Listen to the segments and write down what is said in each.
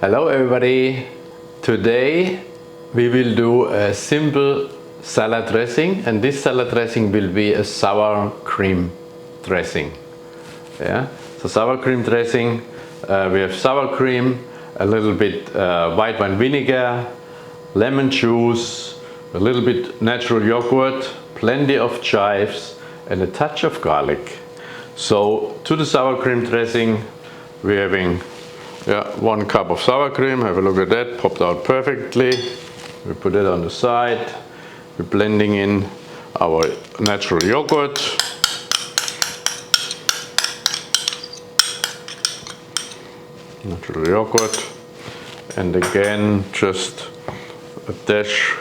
Hello everybody! Today we will do a simple salad dressing, and this salad dressing will be a sour cream dressing. Yeah, so sour cream dressing, we have sour cream, a little bit white wine vinegar, lemon juice, a little bit natural yogurt, plenty of chives and a touch of garlic. So to the sour cream dressing we're having 1 cup of sour cream. Have a look at that, popped out perfectly. We put it on the side. We're blending in our natural yogurt. And again just a dash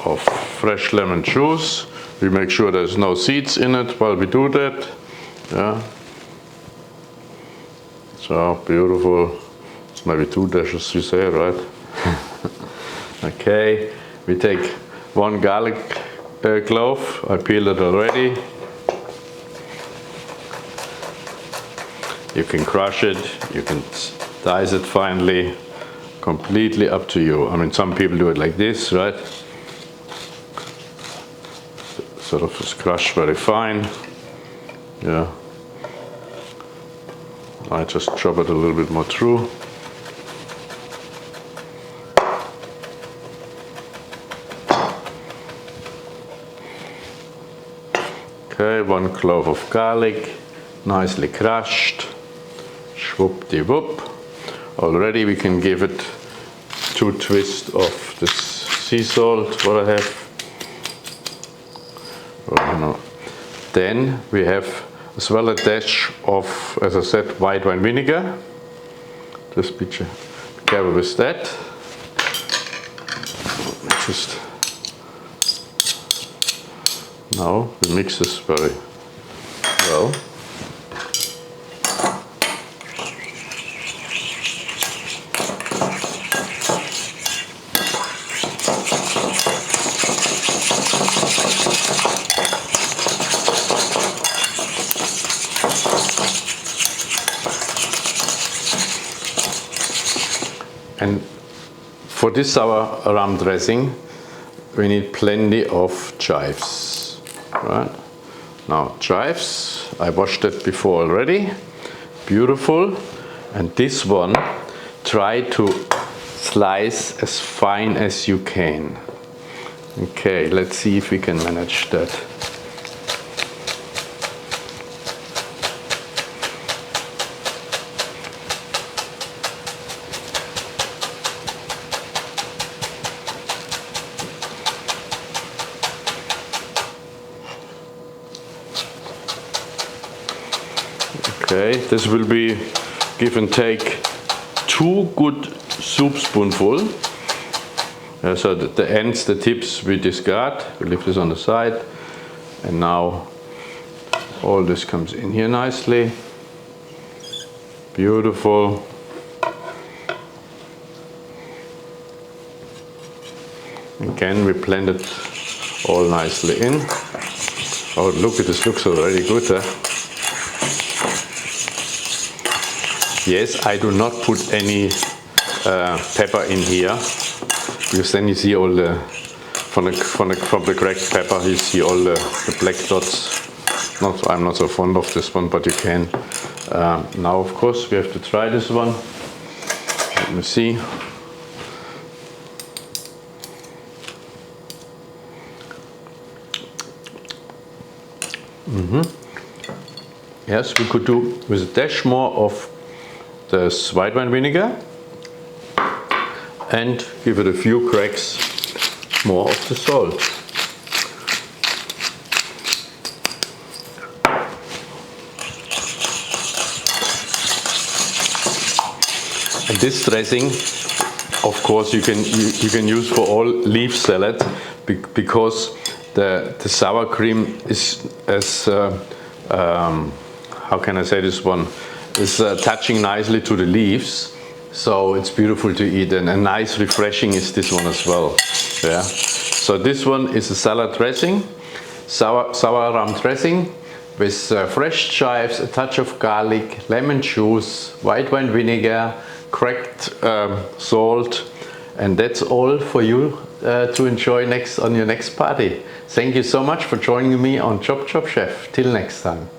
of fresh lemon juice. We make sure there's no seeds in it while we do that. Yeah. So beautiful. It's maybe 2 dashes, you say, right? Okay, we take 1 garlic clove. I peeled it already. You can crush it, you can dice it finely, completely up to you. I mean, some people do it like this, right? Sort of just crush very fine. Yeah. I just chop it a little bit more through. Okay, 1 clove of garlic, nicely crushed. Schwuppdiwupp. Already we can give it 2 twists of this sea salt, what I have. Then we have as well a dash of, as I said, white wine vinegar. Just be careful with that. Just now we mix this very well. And for this sour rum dressing, we need plenty of chives. Right? Now, chives, I washed it before already. Beautiful. And this one, try to slice as fine as you can. Okay, let's see if we can manage that. Okay, this will be give and take 2 good soup spoonfuls. So the ends, the tips we discard. We leave this on the side. And now all this comes in here nicely. Beautiful. Again, we blend it all nicely in. Oh, look at this, looks already good, huh? Yes, I do not put any pepper in here, because then you see all the from the cracked pepper, you see all the black dots. I'm not so fond of this one, but you can. Now, of course, we have to try this one. Let me see. Yes, we could do with a dash more of this white wine vinegar and give it a few cracks more of the salt. And this dressing, of course, you can use for all leaf salad, because the sour cream is as how can I say this one? Is touching nicely to the leaves, so it's beautiful to eat, and nice refreshing is this one as well. Yeah. So this one is a salad dressing, sour rum dressing with fresh chives, a touch of garlic, lemon juice, white wine vinegar, cracked salt, and that's all for you to enjoy on your next party. Thank you so much for joining me on ChopChopChef. Till next time.